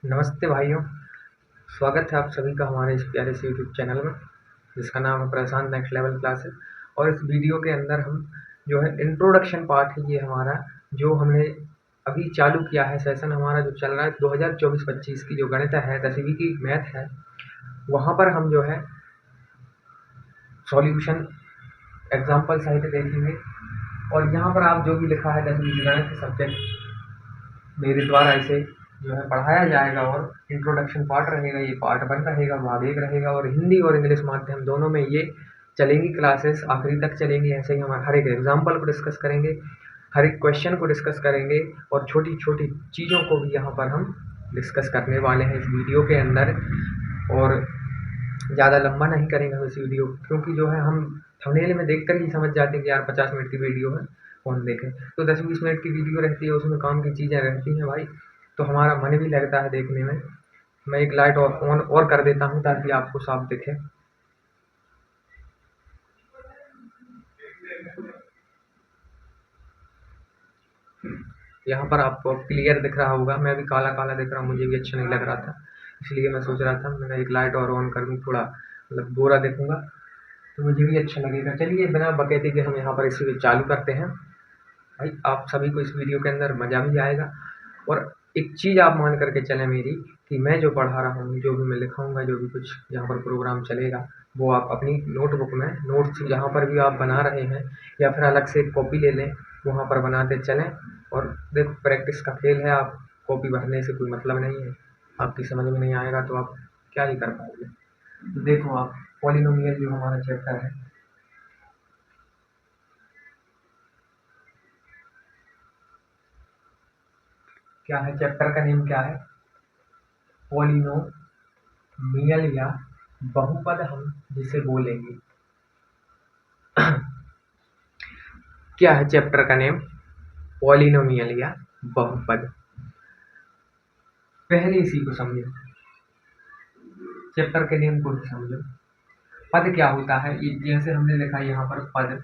नमस्ते भाइयों, स्वागत है आप सभी का हमारे इस प्यारे से यूट्यूब चैनल में, जिसका नाम है प्रशांत नेक्स्ट लेवल क्लासेस। और इस वीडियो के अंदर हम जो है इंट्रोडक्शन पार्ट है ये हमारा, जो हमने अभी चालू किया है सेशन हमारा जो चल रहा है 2024-25 की जो गणित है 10वीं की मैथ है, वहाँ पर हम जो है सॉल्यूशन एग्जाम्पल सहित देखेंगे। और यहाँ पर आप जो भी लिखा है 10वीं की गणित सब्जेक्ट मेरे द्वारा इसे जो है पढ़ाया जाएगा। और इंट्रोडक्शन पार्ट रहेगा, ये पार्ट 1 रहेगा, भाग 1 रहेगा, और हिंदी और इंग्लिश माध्यम दोनों में ये चलेंगी क्लासेस, आखिरी तक चलेंगी। ऐसे ही हम हर एक एग्जाम्पल को डिस्कस करेंगे, हर एक क्वेश्चन को डिस्कस करेंगे, और छोटी छोटी चीज़ों को भी यहाँ पर हम डिस्कस करने वाले हैं इस वीडियो के अंदर। और ज़्यादा लंबा नहीं करेंगे हम इस वीडियो को, क्योंकि जो है हम थंबनेल में देखकर ही समझ जाते हैं कि यार 50 मिनट की वीडियो है, कौन देखे। तो 10-20 मिनट की वीडियो रहती है, उसमें काम की चीज़ें रहती हैं भाई, तो हमारा मन भी लगता है देखने में। मैं एक लाइट और ऑन और कर देता हूँ ताकि आपको साफ दिखे। यहाँ पर आपको क्लियर दिख रहा होगा, मैं भी काला काला दिख रहा हूँ, मुझे भी अच्छा नहीं लग रहा था, इसलिए मैं सोच रहा था मैं एक लाइट और ऑन कर दूँ, थोड़ा मतलब गोरा दिखूंगा तो मुझे भी अच्छा लगेगा। चलिए बिना बकैती के हम यहाँ पर इसी को चालू करते हैं। भाई आप सभी को इस वीडियो के अंदर मज़ा भी आएगा। और एक चीज़ आप मान करके चलें मेरी, कि मैं जो पढ़ा रहा हूँ, जो भी मैं लिखाऊंगा, जो भी कुछ यहाँ पर प्रोग्राम चलेगा, वो आप अपनी नोटबुक में नोट्स जहाँ पर भी आप बना रहे हैं, या फिर अलग से एक कॉपी ले लें, वहाँ पर बनाते चलें। और देखो प्रैक्टिस का खेल है, आप कॉपी भरने से कोई मतलब नहीं है, आपकी समझ में नहीं आएगा तो आप क्या ही कर पाओगे। तो देखो आप पॉलिनोमियल जो हमारा चैप्टर है, क्या है चैप्टर का नेम, क्या है? पॉलिनोमियल या बहुपद हम जिसे बोलेंगे। क्या है चैप्टर का नेम? पॉलिनोमियल या बहुपद। पहले इसी को समझो, चैप्टर के नेम को भी समझो। पद क्या होता है, ये जैसे हमने लिखा यहाँ पर पद,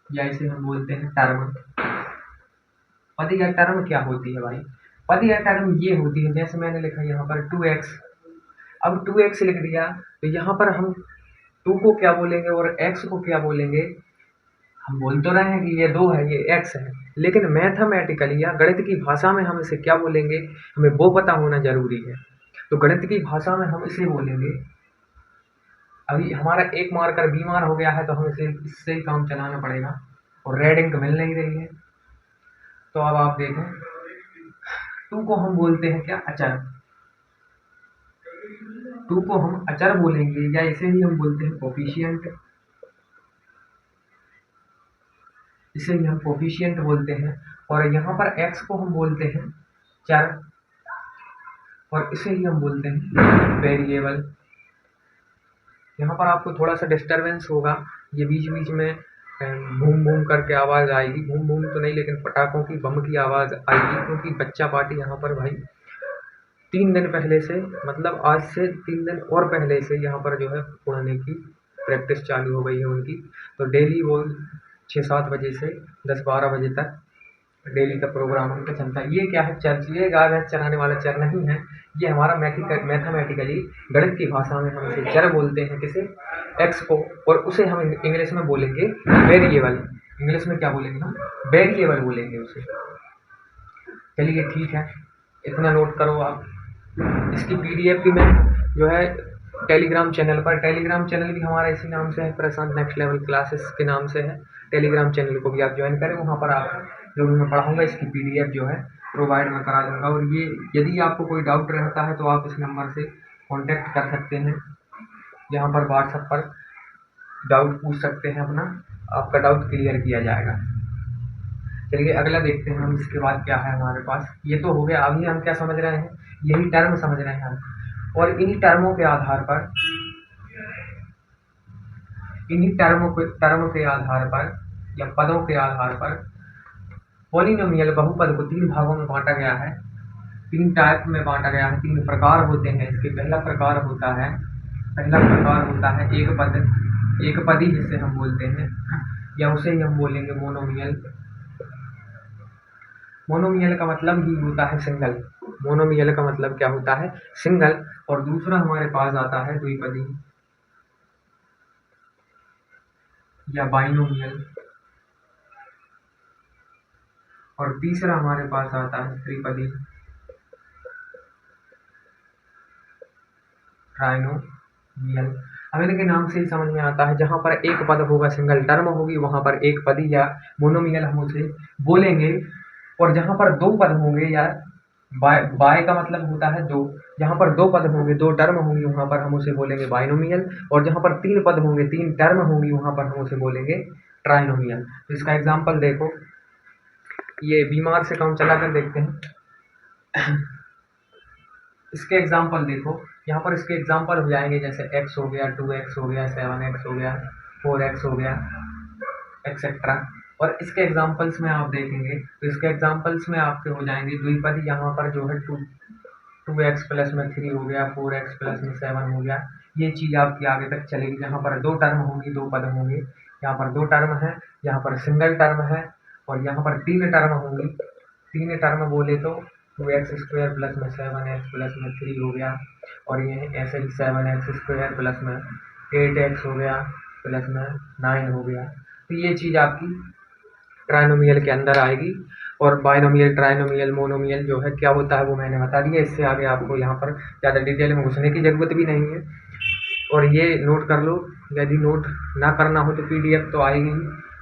या इसे हम बोलते हैं टर्म। पद या टर्म क्या होती है भाई? पद या टर्म ये होती है, जैसे मैंने लिखा यहाँ पर 2x, अब 2x लिख दिया, तो यहाँ पर हम 2 को क्या बोलेंगे और x को क्या बोलेंगे? हम बोल तो रहे हैं कि ये 2 है, ये x है, लेकिन मैथमेटिकली या गणित की भाषा में हम इसे क्या बोलेंगे, हमें वो पता होना जरूरी है। तो गणित की भाषा में हम इसे बोलेंगे, अभी हमारा एक मार्कर बीमार हो गया है तो हम इसे इससे ही काम चलाना पड़ेगा, और रेड इंक मिल नहीं रही है। तो अब आप देखें, 2 को हम बोलते हैं क्या? अचर। 2 को हम अचर बोलेंगे, या इसे ही हम बोलते हैं कोफिशिएंट, इसे ही हम कोफिशिएंट बोलते हैं। और यहाँ पर x को हम बोलते हैं चर, और इसे ही हम बोलते हैं वेरिएबल। यहाँ पर आपको थोड़ा सा डिस्टरबेंस होगा, ये बीच बीच में बूम बूम करके आवाज़ आएगी, बूम बूम तो नहीं लेकिन पटाखों की बम की आवाज़ आएगी, क्योंकि बच्चा पार्टी यहाँ पर भाई 3 दिन पहले से, मतलब आज से 3 दिन और पहले से यहाँ पर जो है पढ़ने की प्रैक्टिस चालू हो गई है उनकी। तो डेली वो 6-7 बजे से 10-12 बजे तक डेली का प्रोग्राम उनका चलता है। ये क्या है? चर्च। ये गाय भैंस चराने वाला चर नहीं है, ये हमारा मैथमेटिकली गणित की भाषा में हम इसे चर बोलते हैं, किसे? एक्स को। और उसे हम इंग्लिश में बोलेंगे वेरिएबल। इंग्लिश में क्या बोलेंगे हम? वेरिएबल बोलेंगे उसे। चलिए ठीक है, इतना नोट करो आप। इसकी पीडीएफ भी मैं जो है टेलीग्राम चैनल पर, टेलीग्राम चैनल भी हमारा इसी नाम से है, प्रशांत नेक्स्ट लेवल क्लासेस के नाम से है। टेलीग्राम चैनल को भी आप ज्वाइन करें, वहाँ पर आप जो भी मैं पढ़ाऊँगा इसकी पीडीएफ जो है प्रोवाइड मैं करा दूँगा। और ये यदि आपको कोई डाउट रहता है तो आप इस नंबर से कॉन्टैक्ट कर सकते हैं, यहाँ पर व्हाट्सएप पर डाउट पूछ सकते हैं अपना, आपका डाउट क्लियर किया जाएगा। चलिए अगला देखते हैं हम, इसके बाद क्या है हमारे पास। ये तो हो गया, अभी हम क्या समझ रहे हैं, यही टर्म समझ रहे हैं हम। और इन्हीं टर्मों के आधार पर, इन्हीं टर्म के आधार पर या पदों के आधार पर पॉलिनोमियल बहुपद को 3 भागों में बांटा गया है, 3 टाइप में बांटा गया है, 3 प्रकार होते हैं इसके। पहला प्रकार होता है एक पदी जिसे हम बोलते हैं, या उसे ही हम बोलेंगे मोनोमियल। मोनोमियल का मतलब ही होता है सिंगल, मोनोमियल का मतलब क्या होता है, सिंगल। और दूसरा हमारे पास आता है द्विपदी या बाइनोमियल, और तीसरा हमारे पास आता है त्रिपदी, ट्राइनोमियल। अब इनके नाम से ही समझ में आता है, जहाँ पर एक पद होगा, सिंगल टर्म होगी, वहाँ पर एक पदी या मोनोमियल हम उसे बोलेंगे। और जहाँ पर दो पद होंगे या बाय का मतलब होता है दो, जहाँ पर दो पद होंगे, दो टर्म होंगी, वहाँ पर हम उसे बोलेंगे बाइनोमियल। और जहाँ पर तीन पद होंगे, तीन टर्म होंगी, वहाँ पर हम उसे बोलेंगे ट्राइनोमियल। तो इसका एग्जाम्पल देखो, ये बीमार से काम चला कर देखते हैं। इसके एग्जाम्पल देखो, यहाँ पर इसके एग्जाम्पल हो जाएंगे, जैसे x हो गया, 2x हो गया, 7x हो गया, 4x हो गया, एक्सेट्रा। और इसके एग्जाम्पल्स में आप देखेंगे तो इसके एग्जाम्पल्स में आपके हो जाएंगे द्विपदी, यहाँ पर जो है 2x प्लस में 3 हो गया, 4x प्लस में 7 हो गया। ये चीज़ आपकी आगे तक चलेगी, जहाँ पर दो टर्म होंगी, दो पद होंगे। यहाँ पर दो टर्म है, यहाँ पर सिंगल टर्म है, और यहाँ पर तीन टर्म होंगी। तीन टर्म बोले तो 2x² प्लस में 7x प्लस में 3 हो गया, और ये ऐसे ही 7x² प्लस में 8x हो गया, प्लस में 9 हो गया। तो ये चीज़ आपकी ट्राइनोमियल के अंदर आएगी। और बाइनोमियल, ट्राइनोमियल, मोनोमियल जो है क्या होता है वो मैंने बता दिया। इससे आगे आपको यहाँ पर ज़्यादा डिटेल में घुसने की ज़रूरत भी नहीं है। और ये नोट कर लो, यदि नोट ना करना हो तो PDF तो आएगी,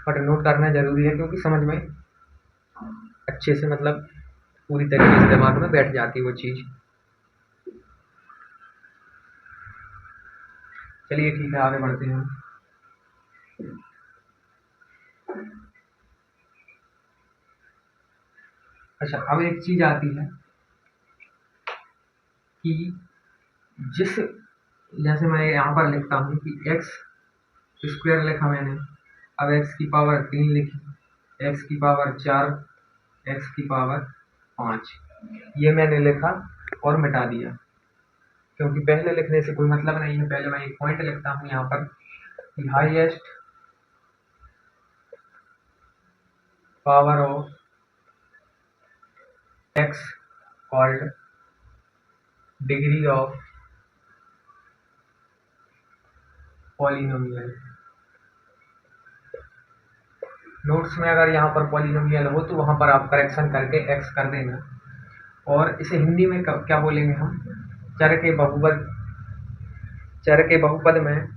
बट नोट करना ज़रूरी है, क्योंकि समझ में अच्छे से मतलब पूरी तरीके से दिमाग में बैठ जाती है वो चीज़। चलिए ठीक है, आगे बढ़ते हैं। अच्छा, अब एक चीज़ आती है कि जिस, जैसे मैं यहाँ पर लिखता हूँ कि x² लिखा मैंने, अब x की पावर 3 लिखी, x की पावर 4, x की पावर 5, ये मैंने लिखा और मिटा दिया, क्योंकि पहले लिखने से कोई मतलब नहीं है। पहले मैं एक पॉइंट लिखता हूँ यहाँ पर कि highest power of x called degree of polynomial. Notes में अगर यहाँ पर पॉलिनोमियल हो तो वहाँ पर आप करेक्शन करके x कर देना। और इसे हिंदी में क्या बोलेंगे हम, चर के बहुपद, चर के बहुपद में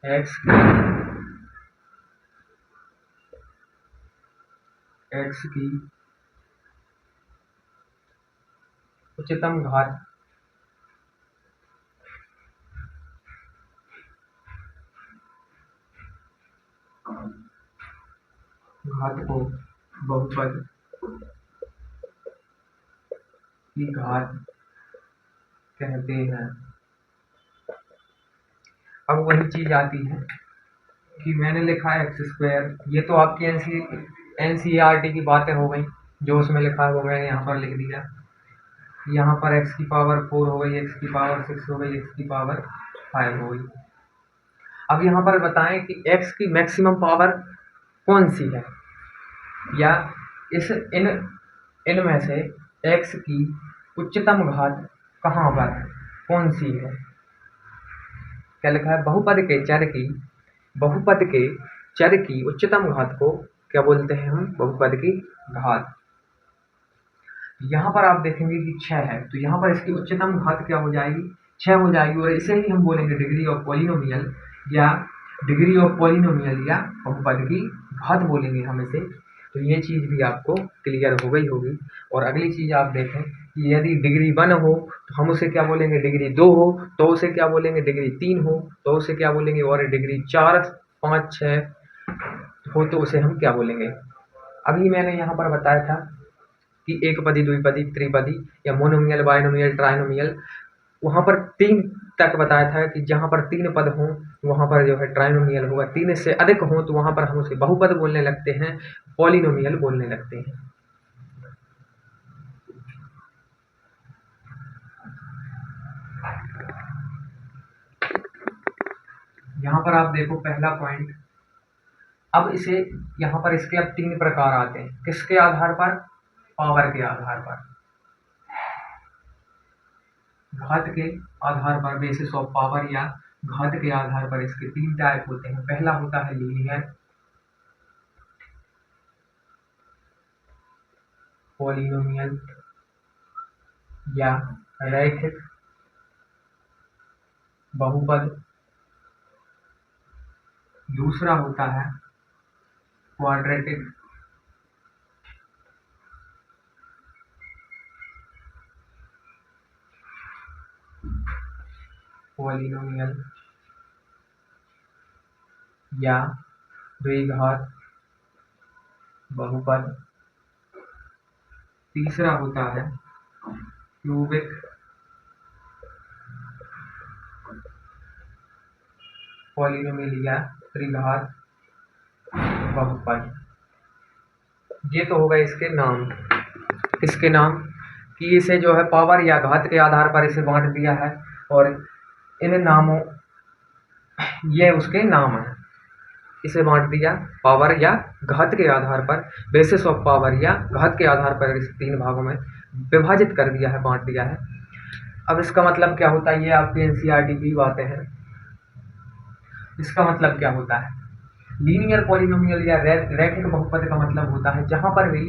x की उच्चतम घात को बहुपद की घात कहते हैं। अब वही चीज आती है कि मैंने लिखा है x², ये तो आपकी NCERT की बातें हो गई, जो उसमें लिखा है वो मैंने यहाँ पर लिख दिया। यहाँ पर x की पावर 4 हो गई, x की पावर 6 हो गई, x की पावर 5 हो गई। अब यहाँ पर बताएं कि x की मैक्सिमम पावर कौन सी है, या इस इनमें से x की उच्चतम घात कहाँ पर कौन सी है। क्या लिखा है, बहुपद के चर की उच्चतम घात को क्या बोलते हैं हम, बहुपद की घात। यहाँ पर आप देखेंगे कि 6 है, तो यहाँ पर इसकी उच्चतम घात क्या हो जाएगी, 6 हो जाएगी। और इसे ही हम बोलेंगे डिग्री ऑफ पॉलिनोमियल, या डिग्री ऑफ पॉलिनोमियल, या बहुपद की घात बोलेंगे हम इसे। तो ये चीज़ भी आपको क्लियर हो गई होगी। और अगली चीज़ आप देखें कि यदि डिग्री 1 हो तो हम उसे क्या बोलेंगे, डिग्री 2 हो तो उसे क्या बोलेंगे, डिग्री 3 हो तो उसे क्या बोलेंगे, और डिग्री 4, 5, 6 हो तो उसे हम क्या बोलेंगे। अभी मैंने यहाँ पर बताया था कि एक पदी, द्विपदी, त्रिपदी, या मोनोमियल, बाइनोमियल, ट्राइनोमियल, वहाँ पर 3 तक बताया था कि जहाँ पर 3 पद हों वहाँ पर जो है ट्राइनोमियल होगा, 3 से अधिक हों तो वहाँ पर हम उसे बहुपद बोलने लगते हैं, पॉलिनोमियल बोलने लगते हैं। यहाँ पर आप देखो पहला पॉइंट। अब इसे यहाँ पर इसके अब 3 प्रकार आते हैं। किसके आधार पर? पावर के आधार पर, घात के आधार पर, बेसिस ऑफ पावर या घात के आधार पर इसके 3 टाइप होते हैं। पहला होता है लीनियर पॉलिनोमियल या रैखिक बहुपद। दूसरा होता है क्वाड्रेटिक पॉलिनोमियल या द्विघात बहुपद। तीसरा होता है क्यूबिक पॉलिनोमियल या त्रिघात बहुपद। ये तो होगा इसके नाम। इसके नाम कि इसे जो है पावर या घात के आधार पर इसे बांट दिया है, और इन नामों, ये उसके नाम है। इसे बांट दिया पावर या घात के आधार पर, बेसिस ऑफ पावर या घात के आधार पर इस 3 भागों में विभाजित कर दिया है, बांट दिया है। अब इसका मतलब क्या होता है? ये आपकी एनसीईआरटी की बातें हैं। इसका मतलब क्या होता है? लीनियर पॉलिनोमियल या रैखिक बहुपद का मतलब होता है जहां पर भी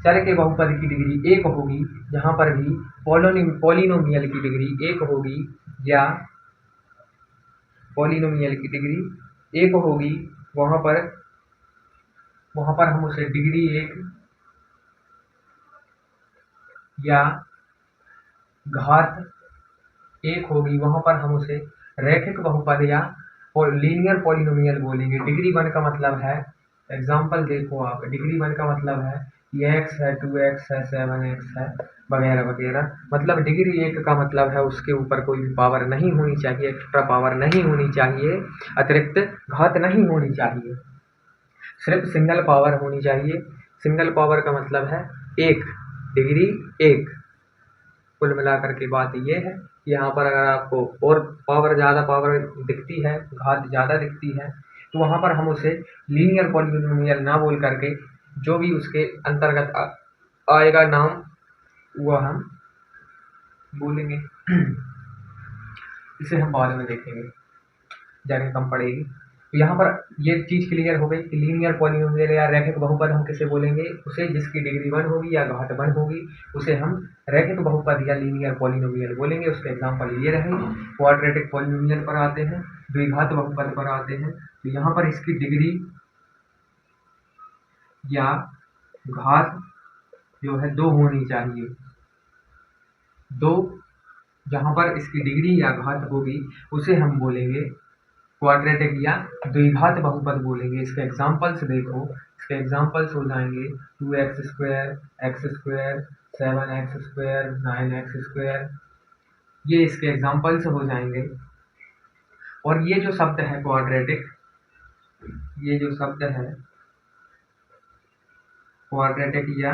चर के बहुपद की डिग्री 1 होगी, जहां पर भी पॉलिनोमियल की डिग्री 1 होगी या पॉलिनोमियल की डिग्री 1 होगी, वहां पर हम उसे डिग्री 1 या घात 1 होगी, वहां पर हम उसे रैखिक बहुपद या लीनियर पॉलिनोमियल बोलेंगे। डिग्री 1 का मतलब है, एग्जाम्पल देखो आप, डिग्री 1 का मतलब है ये x है, 2x है, 7x है, वगैरह वगैरह। मतलब डिग्री 1 का मतलब है उसके ऊपर कोई भी पावर नहीं होनी चाहिए, एक्स्ट्रा पावर नहीं होनी चाहिए, अतिरिक्त घात नहीं होनी चाहिए, सिर्फ सिंगल पावर होनी चाहिए। सिंगल पावर का मतलब है 1, डिग्री 1। कुल मिलाकर के बात ये है कि यहाँ पर अगर आपको और पावर ज़्यादा पावर दिखती है, घात ज़्यादा दिखती है, तो वहाँ पर हम उसे लीनियर पॉलिनोमियल ना बोल करके जो भी उसके अंतर्गत आएगा नाम, वह हम बोलेंगे। इसे हम बाद में देखेंगे, जाने कम पड़ेगी। तो यहाँ पर ये चीज़ क्लियर हो गई कि लीनियर पॉलिनोमियल या रैखिक बहुपद हम किसे बोलेंगे? उसे जिसकी डिग्री 1 होगी या घात 1 होगी, उसे हम रैखिक बहुपद या लीनियर पॉलिनोमियल बोलेंगे। उसके एग्जाम्पल ये रहेंगे। क्वाड्रेटिक पॉलिनोमियल पर आते हैं, द्विघात बहुपद पर आते हैं। तो यहाँ पर इसकी डिग्री या घात जो है 2 होनी चाहिए। 2, जहाँ पर इसकी डिग्री या घात होगी उसे हम बोलेंगे क्वाड्रेटिक या द्विघात बहुपद बोलेंगे। इसके एग्जाम्पल्स देखो, इसके एग्जाम्पल्स हो जाएंगे 2x square, x square, 7x square, 9x square. ये इसके एग्जाम्पल्स हो जाएंगे। और ये जो शब्द है क्वाड्रेटिक, ये जो शब्द है क्वाड्रेटिक या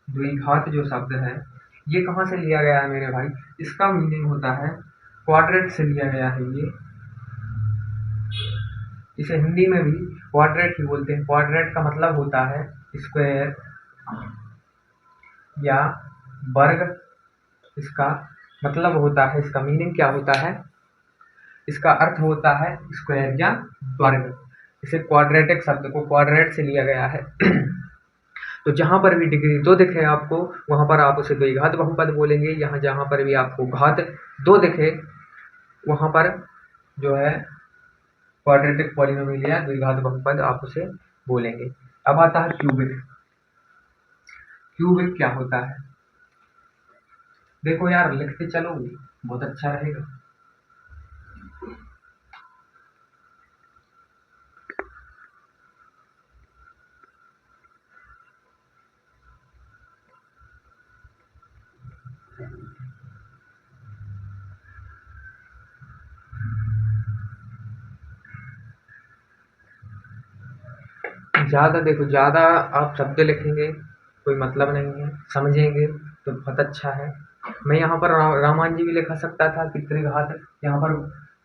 द्विघात जो शब्द है, ये कहाँ से लिया गया है मेरे भाई? इसका मीनिंग होता है क्वाड्रेट से लिया गया है। ये इसे हिंदी में भी क्वाड्रेट ही बोलते हैं। क्वाड्रेट का मतलब होता है स्क्वायर या वर्ग। इसका मतलब होता है, इसका मीनिंग क्या होता है? इसका अर्थ होता है स्क्वायर या वर्ग। इसे क्वाड्रेटिक शब्द को क्वाड्रेट से लिया गया है। तो जहाँ पर भी डिग्री 2 दिखे आपको, वहाँ पर आप उसे द्विघात बहुपद बोलेंगे। यहाँ जहाँ पर भी आपको घात 2 दिखे, वहाँ पर जो है क्वाड्रेटिक पॉलिनोमियल या द्विघात बहुपद आप उसे बोलेंगे। अब आता है क्यूबिक। क्यूबिक क्या होता है? देखो यार, लिखते चलो, बहुत अच्छा रहेगा। ज़्यादा देखो, ज़्यादा आप शब्द लिखेंगे कोई मतलब नहीं है, समझेंगे तो बहुत अच्छा है। मैं यहाँ पर रामान जी भी लिखा सकता था कि त्रिघात, यहाँ पर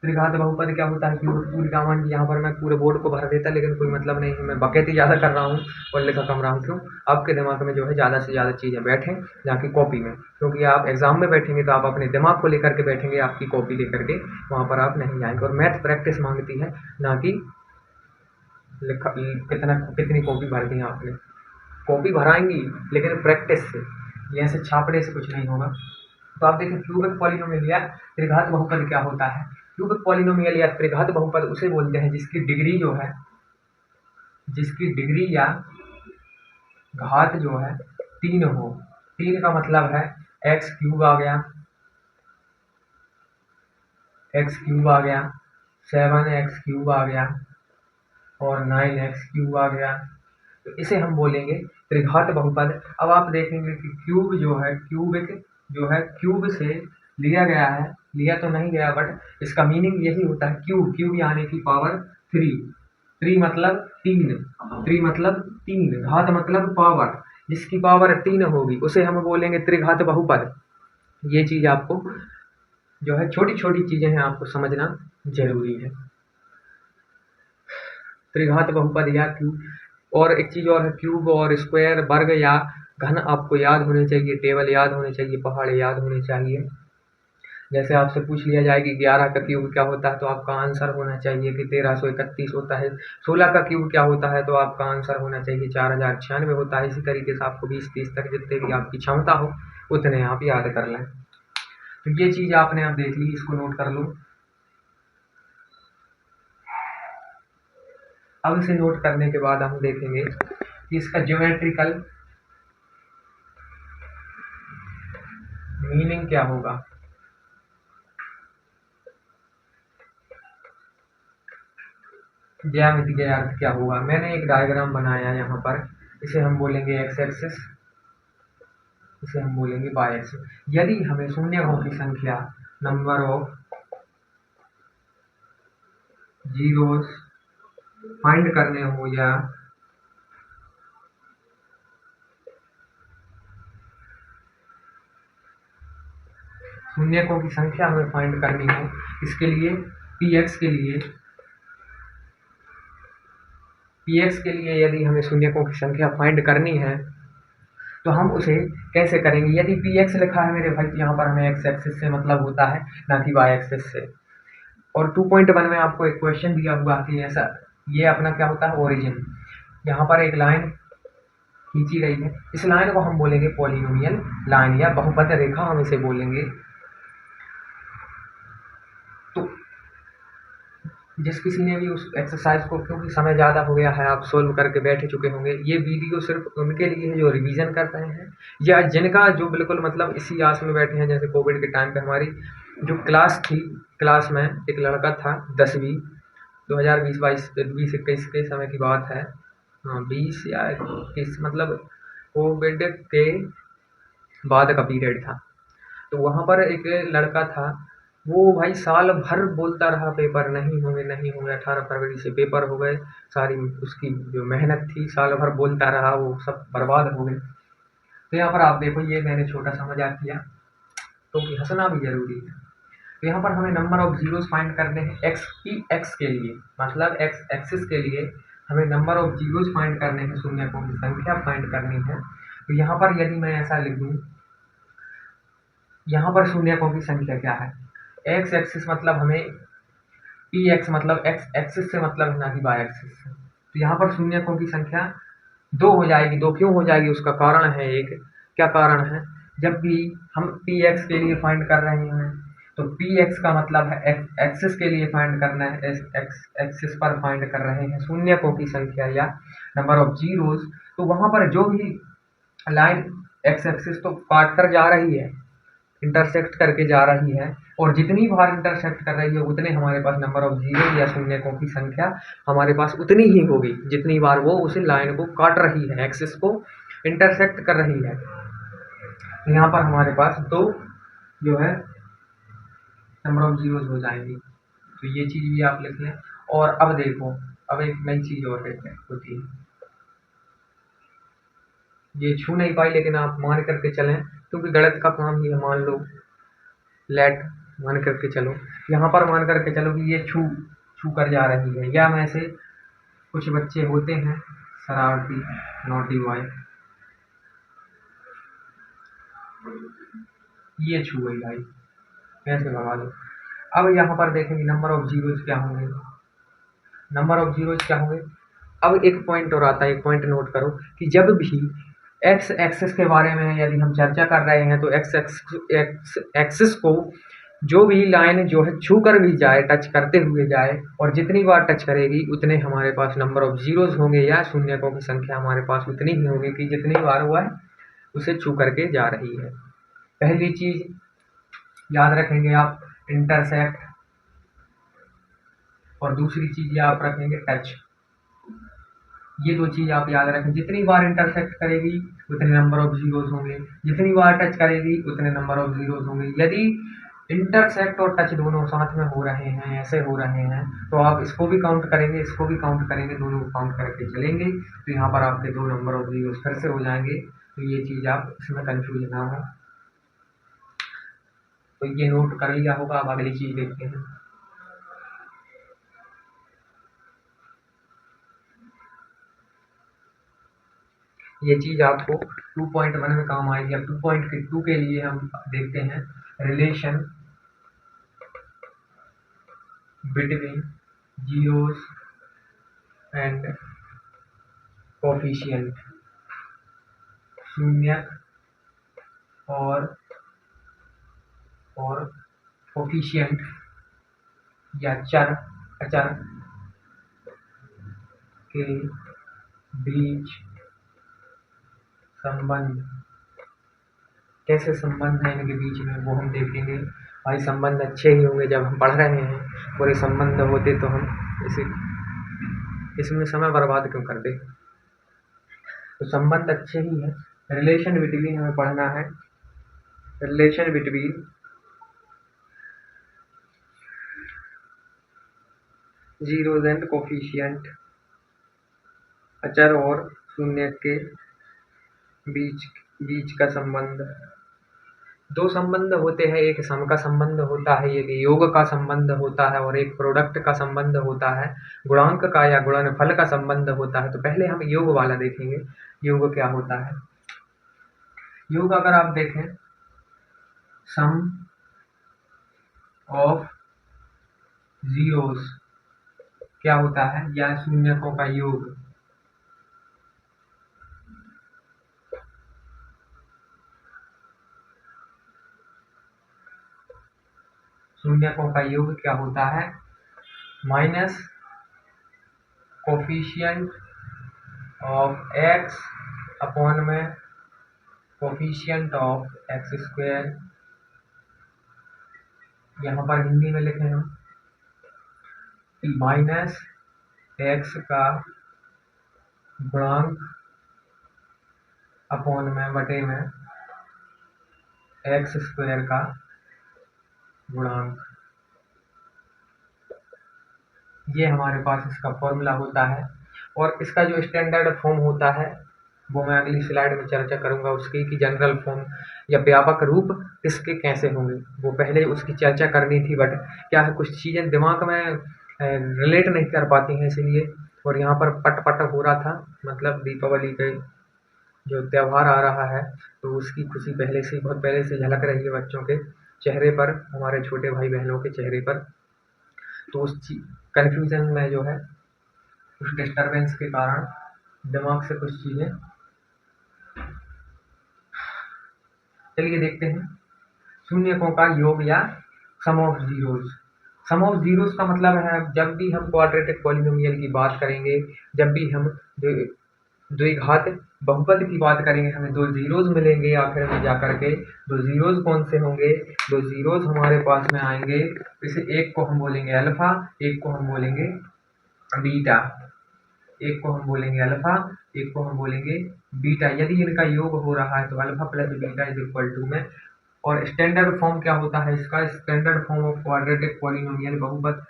त्रिघात बहुपद क्या होता है कि पूरी कामान यहाँ पर मैं पूरे बोर्ड को भर देता, लेकिन कोई मतलब नहीं है, मैं बकैती ज़्यादा कर रहा हूँ और लिखा कम रहा हूँ। क्यों? आपके दिमाग में जो है ज़्यादा से ज़्यादा चीज़ें बैठें ना कि कॉपी में, क्योंकि आप एग्जाम में बैठेंगे तो आप अपने दिमाग को लेकर के बैठेंगे, आपकी कॉपी लेकर के वहाँ पर आप नहीं जाएंगे। और मैथ प्रैक्टिस मांगती है, ना कि लिखा कितनी कॉपी भर दी आपने। कॉपी भराएंगी लेकिन प्रैक्टिस से, ये ऐसे छापने से कुछ नहीं होगा। तो आप देखें क्यूबिक पॉलिनोमियल या त्रिघात बहुपद क्या होता है। क्यूबिक पॉलिनोमियल या त्रिघात बहुपद उसे बोलते हैं जिसकी डिग्री जो है, जिसकी डिग्री या घात जो है 3 हो। 3 का मतलब है एक्स क्यूब आ गया, एक्स क्यूब आ गया, 7x क्यूब आ गया और 9x क्यूब आ गया। तो इसे हम बोलेंगे त्रिघात बहुपद। अब आप देखेंगे कि क्यूब जो है, क्यूबिक जो है क्यूब से लिया गया है, लिया तो नहीं गया, बट इसका मीनिंग यही होता है क्यूब, क्यूब यानी कि पावर 3। 3 मतलब 3, 3 मतलब 3, घात मतलब पावर, जिसकी पावर 3 होगी उसे हम बोलेंगे त्रिघात बहुपद। ये चीज आपको जो है, छोटी छोटी चीजें हैं, आपको समझना जरूरी है। त्रिघात बहुपद या क्यूब, और एक चीज और है, क्यूब और स्क्वायर, वर्ग या घन आपको याद होने चाहिए, टेबल याद होने चाहिए, पहाड़ याद होने चाहिए। जैसे आपसे पूछ लिया जाए कि 11 का क्यूब क्या होता है, तो आपका आंसर होना चाहिए कि 1331 होता है। 16 का क्यूब क्या होता है, तो आपका आंसर होना चाहिए 4096 होता है। इसी तरीके से आपको 20-30 तक जितने भी आपकी क्षमता हो उतने आप याद कर लें। तो ये चीज आपने अब देख ली, इसको नोट कर लो। अब इसे नोट करने के बाद हम देखेंगे कि इसका ज्योमेट्रिकल मीनिंग क्या होगा। ज्यामिति का अर्थ क्या होगा। मैंने एक डायग्राम बनाया यहाँ पर, इसे हम बोलेंगे एक्स एक्सिस, इसे हम बोलेंगे वाई एक्सिस। यदि हमें शून्यों की संख्या, नंबर ऑफ जीरोस फाइंड करने हो, या शून्यों की संख्या हमें फाइंड करनी हो, इसके लिए पीएक्स के लिए यदि हमें शून्यों की संख्या फाइंड करनी है तो हम उसे कैसे करेंगे। यदि पी एक्स लिखा है मेरे भाई, तो यहाँ पर हमें एक्स एक्सिस से मतलब होता है, ना कि वाई एक्सिस से। और 2.1 में आपको एक क्वेश्चन दिया हुआ कि ऐसा, ये अपना क्या होता है, ओरिजिन। यहाँ पर एक लाइन खींची गई है, इस लाइन को हम बोलेंगे पॉलिनोमियल लाइन या बहुपद रेखा हम इसे बोलेंगे। तो जिस किसी ने भी उस एक्सरसाइज को, क्योंकि समय ज़्यादा हो गया है, आप सोल्व करके बैठ चुके होंगे, ये वीडियो सिर्फ उनके लिए है जो रिवीजन कर रहे हैं, या जिनका जो बिल्कुल मतलब इसी आस में बैठे हैं। जैसे कोविड के टाइम पे हमारी जो क्लास थी, क्लास में एक लड़का था 10वीं, 2020-21 के समय की बात है, हाँ 20 या 21, मतलब कोविड के बाद का पीरियड था। तो वहाँ पर एक लड़का था, वो भाई साल भर बोलता रहा पेपर नहीं होंगे नहीं होंगे, 18 फरवरी से पेपर हो गए, सारी उसकी जो मेहनत थी साल भर बोलता रहा, वो सब बर्बाद हो गए। तो यहाँ पर आप देखो, ये मैंने छोटा सा मजाक किया, क्योंकि हंसना भी जरूरी है। तो यहाँ पर हमें नंबर ऑफ जीरोस फाइंड करने हैं एक्स के लिए, मतलब एक्स एक्सिस के लिए हमें नंबर ऑफ जीरोस फाइंड करने हैं, शून्यों की संख्या फाइंड करनी है। तो यहाँ पर यदि मैं ऐसा लिख दूँ, यहाँ पर शून्यों की संख्या क्या है, एक्स एक्सिस मतलब हमें पी एक्स मतलब एक्स एक्सिस से मतलब है, ना कि वाई एक्सिस से। तो यहाँ पर शून्यों की संख्या 2 हो जाएगी। 2 क्यों हो जाएगी, उसका कारण है एक, क्या कारण है, जब भी हम पी एक्स के लिए फाइंड कर रहे हैं तो पी एक्स का मतलब है एक्सिस के लिए फाइंड करना है, एक्सिस पर फाइंड कर रहे हैं शून्यों की संख्या या नंबर ऑफ जीरोस। तो वहाँ पर जो भी लाइन एक्स एक्सिस तो काट कर जा रही है, इंटरसेक्ट करके जा रही है, और जितनी बार इंटरसेक्ट कर रही है उतने हमारे पास नंबर ऑफ जीरो या शून्यों की संख्या हमारे पास उतनी ही होगी जितनी बार वो उस लाइन को काट रही है, एक्सिस को इंटरसेक्ट कर रही है। यहाँ पर हमारे पास 2 जो है नंबर ऑफ जीरोस हो जाएंगी। तो ये चीज भी आप लिख लें। और अब देखो, अब एक नई चीज और होती है, ये छू नहीं पाई लेकिन आप मान करके चलें, क्योंकि गणित का काम ही है। मान लो लेट मान करके चलो, यहाँ पर मान करके चलो कि ये छू छू कर जा रही है, या में से कुछ बच्चे होते हैं शरारती, नॉटी बॉय, ये छू गई भाई, कैसे भगा दो। अब यहाँ पर देखेंगे नंबर ऑफ जीरोज क्या होंगे, नंबर ऑफ जीरोज क्या होंगे। अब एक पॉइंट और आता है, एक पॉइंट नोट करो कि जब भी एक्स एक्सिस के बारे में यदि हम चर्चा कर रहे हैं तो एक्स एक्सिस को जो भी लाइन जो है छू कर भी जाए, टच करते हुए जाए, और जितनी बार टच करेगी उतने हमारे पास नंबर ऑफ जीरोज होंगे, या शून्यकों की संख्या हमारे पास उतनी ही होगी कि जितनी बार वह उसे छू करके जा रही है। पहली चीज याद रखेंगे आप इंटरसेक्ट, और दूसरी चीज आप रखेंगे टच। ये दो चीज आप याद रखें, जितनी बार इंटरसेक्ट करेगी उतने नंबर ऑफ जीरोज होंगे, जितनी बार टच करेगी उतने नंबर ऑफ जीरोज होंगे। यदि इंटरसेक्ट और टच दोनों साथ में हो रहे हैं, ऐसे हो रहे हैं, तो आप इसको भी काउंट करेंगे, इसको भी काउंट करेंगे, दोनों को काउंट करके चलेंगे, तो यहाँ पर आपके दो नंबर ऑफ जीरोज फिर से हो जाएंगे। तो ये चीज आप इसमें कंफ्यूज ना हो, तो ये नोट कर लिया होगा। अब अगली चीज देखते हैं। ये चीज आपको 2.1 में काम आएगी। अब 2.2 के लिए हम देखते हैं relation between zeros and coefficient, शून्य और कोफिशिएंट या चर अचर के बीच संबंध। कैसे संबंध है इनके बीच में वो हम देखेंगे। भाई संबंध अच्छे ही होंगे, जब हम पढ़ रहे हैं पूरे संबंध होते तो हम इसमें समय बर्बाद क्यों करते। तो संबंध अच्छे ही है। रिलेशन बिटवीन हमें पढ़ना है, relation between zeros and coefficient, अचर और शून्य के बीच का संबंध। दो संबंध होते हैं, एक सम का संबंध होता है, एक योग का संबंध होता है, और एक प्रोडक्ट का संबंध होता है, गुणांक का या गुणनफल का संबंध होता है। तो पहले हम योग वाला देखेंगे, योग क्या होता है। योग अगर आप देखें, सम ऑफ जीरोस क्या होता है, या शून्यकों का योग। शून्यकों का योग क्या होता है, minus coefficient of x upon में कोफिशिएंट ऑफ एक्स स्क्वायर। यहाँ पर हिंदी में लिखे हम माइनस एक्स का गुणांक अपॉन में बटे में एक्स स्क्वायर का गुणांक। ये हमारे पास इसका फॉर्मूला होता है, और इसका जो स्टैंडर्ड फॉर्म होता है वो मैं अगली स्लाइड में चर्चा करूंगा उसकी, कि जनरल फॉर्म या व्यापक रूप इसके कैसे होंगे। वो पहले उसकी चर्चा करनी थी, बट क्या है कुछ चीज़ें दिमाग में रिलेट नहीं कर पाती हैं, इसलिए। और यहाँ पर पट पट हो रहा था, मतलब दीपावली के जो त्यौहार आ रहा है तो उसकी खुशी पहले से, बहुत पहले से झलक रही है बच्चों के चेहरे पर, हमारे छोटे भाई बहनों के चेहरे पर। तो उस कन्फ्यूजन में जो है, उस डिस्टर्बेंस के कारण दिमाग से कुछ चीज़ें। चलिए देखते हैं शून्यकों का योग या sum of zeros. Sum of zeros का मतलब है, जब भी हम क्वाड्रेटिक पॉलिनोमियल की बात करेंगे, जब भी हम द्विघात बहुपद की बात करेंगे, हमें दो जीरोज मिलेंगे आखिर में जाकर के। दो जीरोज कौन से होंगे, दो जीरोज हमारे पास में आएंगे, इसे एक को हम बोलेंगे अल्फा, एक को हम बोलेंगे बीटा। एक को हम बोलेंगे अल्फा, एक को हम बोलेंगे बीटा। यदि इनका योग हो रहा है तो alpha plus beta is equal to में। और स्टैंडर्ड फॉर्म क्या होता है इसका, standard form of quadratic polynomial बहुपद,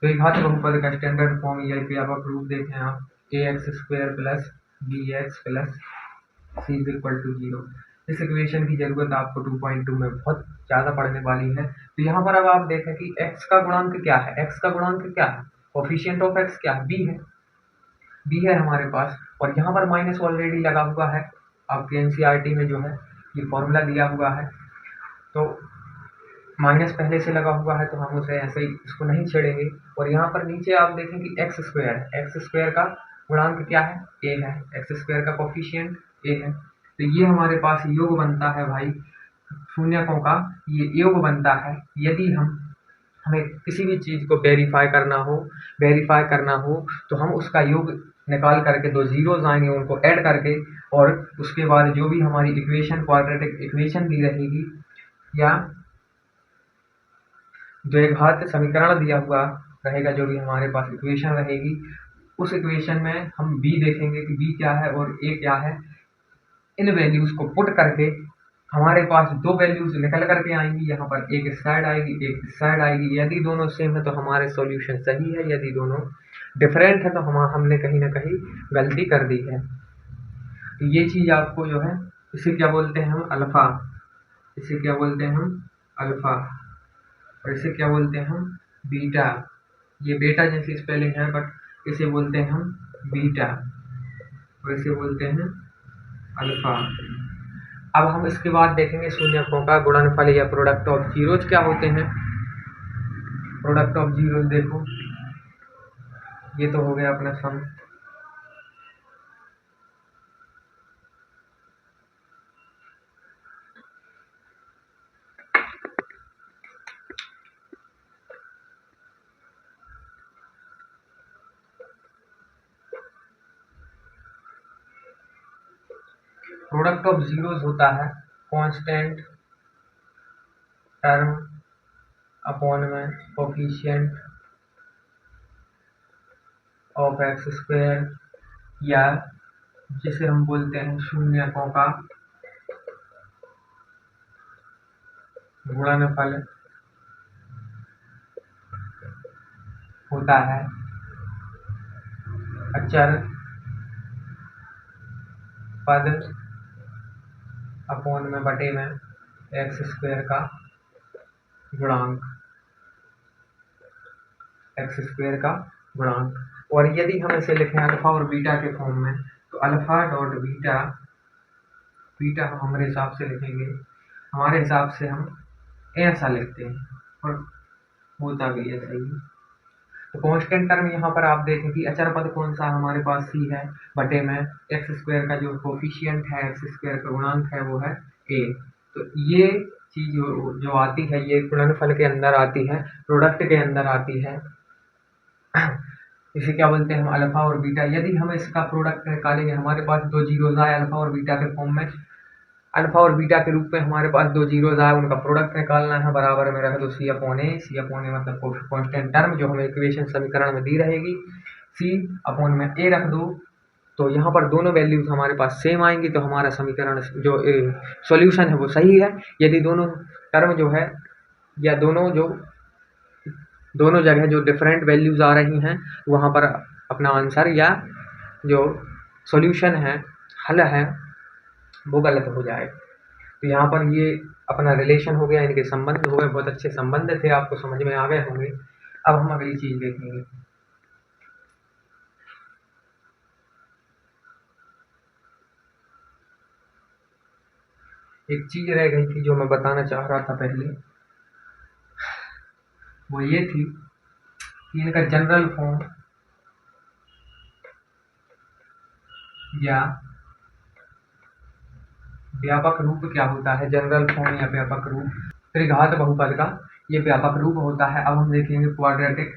द्विघात बहुपद का स्टैंडर्ड फॉर्म या व्यापक रूप देखें आप, a x square plus b x plus c is equal to 0। इस इक्वेशन की ज़रूरत आपको 2.2 में बहुत ज़्यादा पड़ने वाली है। तो यहाँ पर अब आप देखें कि x का गुणांक क्या है, x का गुणांक क्या है, कोफिशिएंट ऑफ x क्या है, b है हमारे पास, और यहाँ पर माइनस ऑलरेडी लगा हुआ है, आपके एनसीईआरटी में जो है ये फॉर्मूला दिया हुआ है, तो माइनस पहले से लगा हुआ है तो हम उसे ऐसे ही इसको नहीं छेड़ेंगे। और यहाँ पर नीचे आप देखें कि एक्स स्क्वायर का गुणांक क्या है, ए है, एक्स स्क्वायर का कोफिशिएंट ए है। तो ये हमारे पास योग बनता है भाई शून्यकों का, ये योग बनता है। यदि हमें किसी भी चीज़ को वेरीफाई करना हो तो हम उसका योग निकाल करके, दो जीरोज आएंगे उनको ऐड करके, और उसके बाद जो भी हमारी इक्वेशन क्वाड्रेटिक इक्वेशन दी रहेगी या द्विघात समीकरण दिया हुआ रहेगा, जो भी हमारे पास इक्वेशन रहेगी, उस इक्वेशन में हम b देखेंगे कि b क्या है और a क्या है। इन वैल्यूज़ को पुट करके हमारे पास दो वैल्यूज़ निकल करके आएंगी, यहाँ पर एक इस साइड आएगी, एक इस साइड आएगी। यदि दोनों सेम है तो हमारे सॉल्यूशन सही है, यदि दोनों डिफरेंट है तो हमने कहीं ना कहीं गलती कर दी है। तो ये चीज़ आपको जो है, इसे क्या बोलते हैं हम, अल्फ़ा, इसे क्या बोलते हैं हम, अल्फ़ा, और इसे क्या बोलते हैं हम, बीटा। ये बेटा जैसे स्पेलिंग है, बट इसे बोलते हैं हम बीटा, और इसे बोलते हैं अल्फ़ा। अब हम इसके बाद देखेंगे शून्यकों का गुणनफल या प्रोडक्ट ऑफ जीरोज क्या होते हैं। प्रोडक्ट ऑफ जीरोज देखो, ये तो हो गया अपना सम। प्रोडक्ट ऑफ जीरोज होता है कांस्टेंट टर्म अपॉन में कोफिशिएंट ऑफ एक्स स्क्वायर, या जिसे हम बोलते हैं शून्यकों का गुणनफल होता है अचर पद अपॉन में बटे में एक्स स्क्वायर का गुणांक, एक्स स्क्वायर का गुणांक। और यदि हम इसे लिखें अल्फा और बीटा के फॉर्म में, तो अल्फा डॉट बीटा, बीटा हम हमारे हिसाब से लिखेंगे, हमारे हिसाब से हम ऐसा लिखते हैं और होता भी ऐसा ही। तो कांस्टेंट टर्म यहाँ पर आप देखें कि अचर पद कौन सा हमारे पास सी है, बटे में एक्स स्क्वायर का जो कोफिशिएंट है, एक्स स्क्वायर का गुणांक है वो है ए। तो ये चीज़ जो आती है, ये गुणनफल के अंदर आती है, प्रोडक्ट के अंदर आती है। इसे क्या बोलते हैं हम, अल्फा और बीटा। यदि हम इसका प्रोडक्ट निकालेंगे, हमारे पास दो जीरोज आए अल्फा और बीटा के फॉर्म में, अल्फा और बीटा के रूप में हमारे पास दो जीरोज आए, उनका प्रोडक्ट निकालना है, बराबर में रख दो सी अपॉन ए। सी अपॉन ए मतलब कांस्टेंट टर्म जो हमें इक्वेशन समीकरण में दी रहेगी, सी अपॉन में ए रख दो। तो यहाँ पर दोनों वैल्यूज हमारे पास सेम आएंगी, तो हमारा समीकरण जो सॉल्यूशन है वो सही है। यदि दोनों टर्म जो है, या दोनों जगह जो डिफरेंट वैल्यूज आ रही हैं, वहाँ पर अपना आंसर या जो सॉल्यूशन है, हल है, वो गलत हो जाए। तो यहाँ पर ये अपना रिलेशन हो गया, इनके संबंध हो गए, बहुत अच्छे संबंध थे, आपको समझ में आ गए होंगे। अब हम अगली चीज़ देखेंगे। एक चीज़ रह गई थी जो मैं बताना चाह रहा था पहले, वो ये थी कि इनका जनरल फॉर्म या व्यापक रूप क्या होता है। जनरल फॉर्म या व्यापक रूप, त्रिघात बहुपद का ये व्यापक रूप होता है। अब हम देखेंगे क्वाड्रेटिक,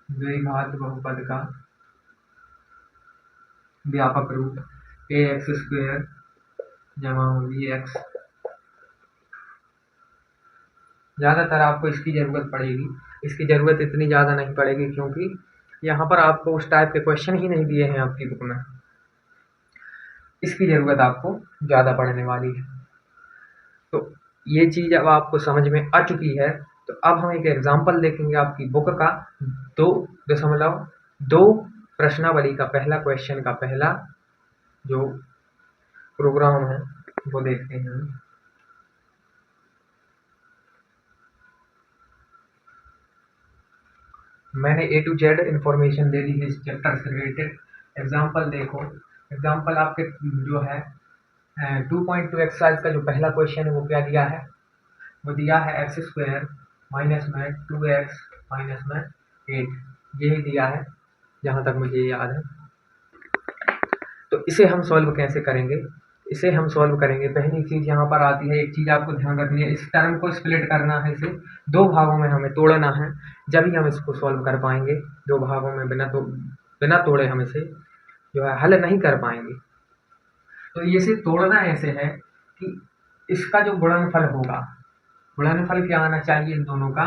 द्विघात बहुपद का व्यापक रूप ए एक्स स्क्वायर जमा बी एक्स। ज़्यादातर आपको इसकी ज़रूरत पड़ेगी, इसकी ज़रूरत इतनी ज़्यादा नहीं पड़ेगी क्योंकि यहाँ पर आपको उस टाइप के क्वेश्चन ही नहीं दिए हैं आपकी बुक में। इसकी ज़रूरत आपको ज़्यादा पड़ने वाली है। तो ये चीज़ अब आपको समझ में आ चुकी है। तो अब हम एक एग्जाम्पल देखेंगे आपकी बुक का 2.2 प्रश्नावली का पहला क्वेश्चन का पहला जो प्रोग्राम है वो देखते हैं हम। मैंने A to Z इंफॉर्मेशन दे दी है इस चैप्टर से रिलेटेड। एग्जाम्पल देखो, एग्जाम्पल आपके जो है 2.2 एक्सरसाइज का जो पहला क्वेश्चन है वो क्या दिया है, वो दिया है एक्स स्क्वायर माइनस में 2x माइनस में 8, यही दिया है जहाँ तक मुझे याद है। तो इसे हम सॉल्व कैसे करेंगे, इसे हम सॉल्व करेंगे, पहली चीज़ यहाँ पर आती है, एक चीज़ आपको ध्यान रखनी है, इस टर्म को स्प्लिट करना है, इसे दो भागों में हमें तोड़ना है, जब ही हम इसको सॉल्व कर पाएंगे। दो भागों में बिना तोड़े हम इसे जो है हल नहीं कर पाएंगे। तो इसे तोड़ना ऐसे है कि इसका जो गुणनफल होगा, गुणनफल क्या आना चाहिए, इन दोनों का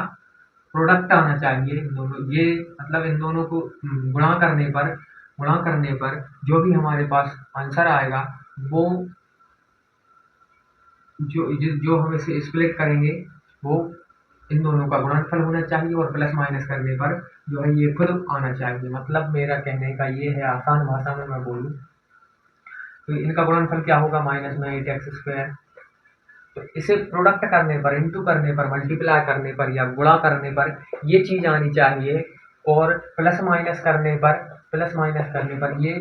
प्रोडक्ट आना चाहिए, इन दोनों, ये मतलब इन दोनों को गुणा करने पर जो भी हमारे पास आंसर आएगा वो जो हम इसे स्प्लिट करेंगे वो इन दोनों का गुणनफल होना चाहिए, और प्लस माइनस करने पर जो है ये खुद आना चाहिए। मतलब मेरा कहने का ये है, आसान भाषा में मैं बोलूँ तो इनका गुणनफल क्या होगा, माइनस में 8x²। तो इसे प्रोडक्ट करने पर, इंटू करने पर, मल्टीप्लाई करने पर या गुणा करने पर ये चीज़ आनी चाहिए, और प्लस माइनस करने पर ये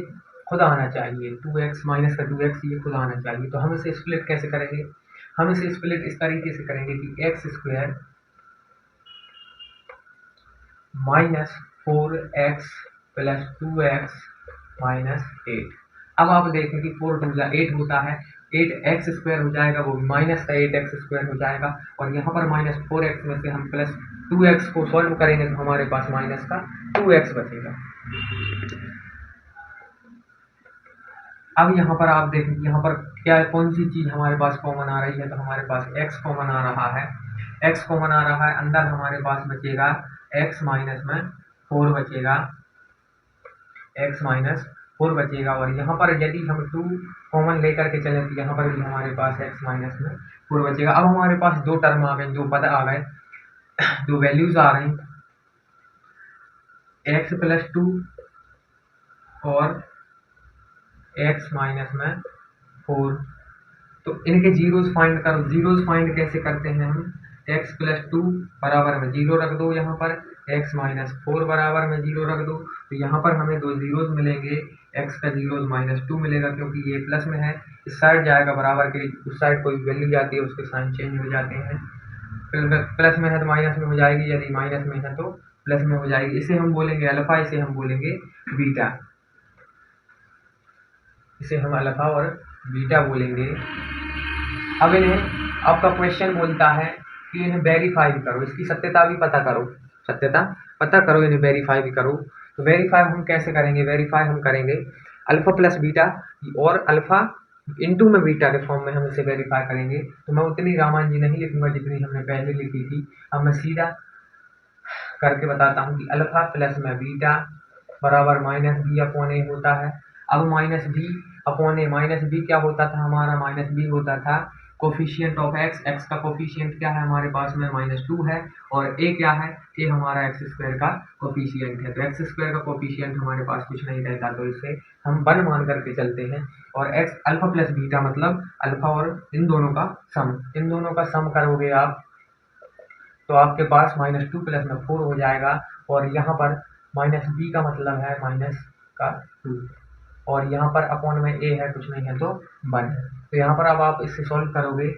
खुद आना चाहिए, 2x माइनस का 2x ये खुद आना चाहिए। तो हम इसे स्प्लिट कैसे करेंगे, हम इसे स्प्लिट इस तरीके से करेंगे कि x² minus 4x plus 2x minus 8। अब आप देखें कि 4 2 8 होता है, 8x² हो जाएगा, वो माइनस का 8x² हो जाएगा, और यहाँ पर माइनस 4x में से हम प्लस 2x को सॉल्व करेंगे तो हमारे पास माइनस का 2x बचेगा। अब यहाँ पर आप देखें, यहाँ पर क्या, कौन सी चीज़ हमारे पास कॉमन आ रही है, तो हमारे पास x कॉमन आ रहा है, x कॉमन आ रहा है, अंदर हमारे पास बचेगा x माइनस में 4 बचेगा, x माइनस 4 बचेगा, और यहाँ पर यदि हम 2 कॉमन लेकर के चलें तो यहाँ पर भी हमारे पास x माइनस में 4 बचेगा। अब हमारे पास दो टर्म आ गए, दो पद आ गए, दो वैल्यूज आ रही, x प्लस 2 और x माइनस में 4। तो इनके जीरोस फाइंड करो। जीरोस फाइंड कैसे करते हैं हम, x प्लस 2 बराबर में 0 रख दो, यहाँ पर x माइनस 4 बराबर में 0 रख दो, तो यहाँ पर हमें दो जीरोस मिलेंगे, x का जीरो माइनस 2 मिलेगा क्योंकि ये प्लस में है, इस साइड जाएगा बराबर के, उस साइड कोई वैल्यू जाती है उसके साइन चेंज हो जाते हैं, प्लस में है तो माइनस में हो जाएगी, यदि माइनस में है तो प्लस में हो जाएगी। इसे हम बोलेंगे अल्फा, इसे हम बोलेंगे बीटा, इसे हम अल्फा और बीटा बोलेंगे। अब इन्हें, आपका क्वेश्चन बोलता है कि इन्हें वेरीफाई करो, इसकी सत्यता भी पता करो, सत्यता पता करो, इन्हें वेरीफाई भी करो। तो वेरीफाई हम कैसे करेंगे, वेरीफाई हम करेंगे अल्फा प्लस बीटा और अल्फा इंटू में बीटा के फॉर्म में हम इसे वेरीफाई करेंगे। तो मैं उतनी रामान जी नहीं लिखूंगा जितनी हमने पहले लिखी थी, अब मैं सीधा करके बताता हूँ कि अल्फा प्लस में बीटा बराबर माइनस बी अपॉन ए होता है। अब माइनस बी अपॉन ए, माइनस बी क्या होता था हमारा, माइनस बी होता था कोफिशिएंट ऑफ एक्स, एक्स का कोफिशिएंट क्या है हमारे पास में -2 है, और ए क्या है, ए हमारा x² का कोफिशिएंट है। तो x² का कोफिशिएंट हमारे पास कुछ नहीं रहता, तो इसे हम 1 मान करके चलते हैं, और x अल्फा प्लस बीटा मतलब अल्फा और इन दोनों का सम, इन दोनों का सम करोगे आप तो आपके पास -2 प्लस में 4 हो जाएगा, और यहाँ पर माइनस बी का मतलब है माइनस का 2, और यहाँ पर अपॉन में ए है, कुछ नहीं है तो 1 है। तो यहाँ पर अब आप इसे सॉल्व करोगे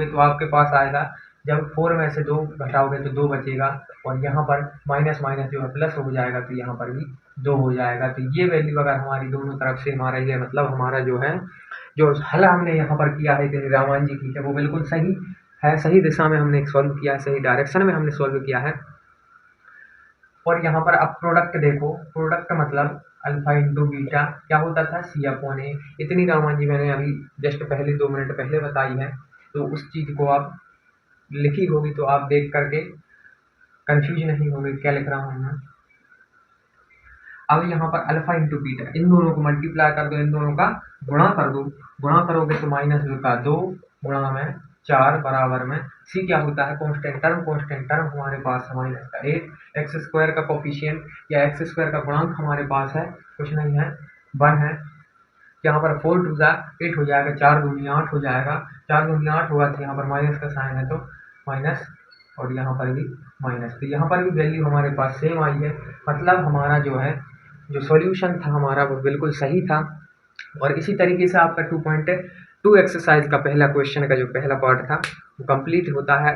तो आपके पास आएगा, जब 4 में से 2 घटाओगे तो 2 बचेगा, और यहाँ पर माइनस माइनस जो है प्लस हो जाएगा, तो यहाँ पर भी 2 हो जाएगा। तो ये वैल्यू अगर हमारी दोनों तरफ से हमारा ये मतलब हमारा जो है, जो हल हमने यहाँ पर किया है कि रामान जी की है, वो बिल्कुल सही है, सही दिशा में हमने सॉल्व किया है, सही डायरेक्शन में हमने सॉल्व किया है। और यहाँ पर अब प्रोडक्ट देखो, प्रोडक्ट मतलब अल्फा इंटू बीटा क्या होता था, सी अपॉन ए। इतनी रामान जी मैंने अभी जस्ट पहले 2 मिनट पहले बताई है, तो उस चीज़ को आप लिखी होगी तो आप देख करके कंफ्यूज नहीं होंगे क्या लिख रहा हूँ मैं। अब यहाँ पर अल्फा इंटू बीटा, इन दोनों को मल्टीप्लाई कर दो, इन दोनों का गुणा कर दो, गुणा करोगे तो -2 का 2 गुणा में 4 बराबर में सी क्या होता है, कांस्टेंट टर्म हमारे पास है माइनस का 1, एक्स स्क्वायर का कोफिशिएंट या एक्स स्क्वायर का गुणांक हमारे पास है कुछ नहीं है 1 है। यहाँ पर 4 टू जा 8 हो जाएगा, 4 दूनी 8 हो जाएगा, 4 दूनी 8 होगा तो यहाँ पर माइनस का साइन है तो माइनस, और यहाँ पर भी माइनस, तो यहाँ पर भी वैल्यू हमारे पास सेम आई है। मतलब हमारा जो है जो सॉल्यूशन था हमारा वो बिल्कुल सही था। और इसी तरीके से आपका 2.2 एक्सरसाइज का पहला क्वेश्चन का जो पहला पार्ट था वो कंप्लीट होता है।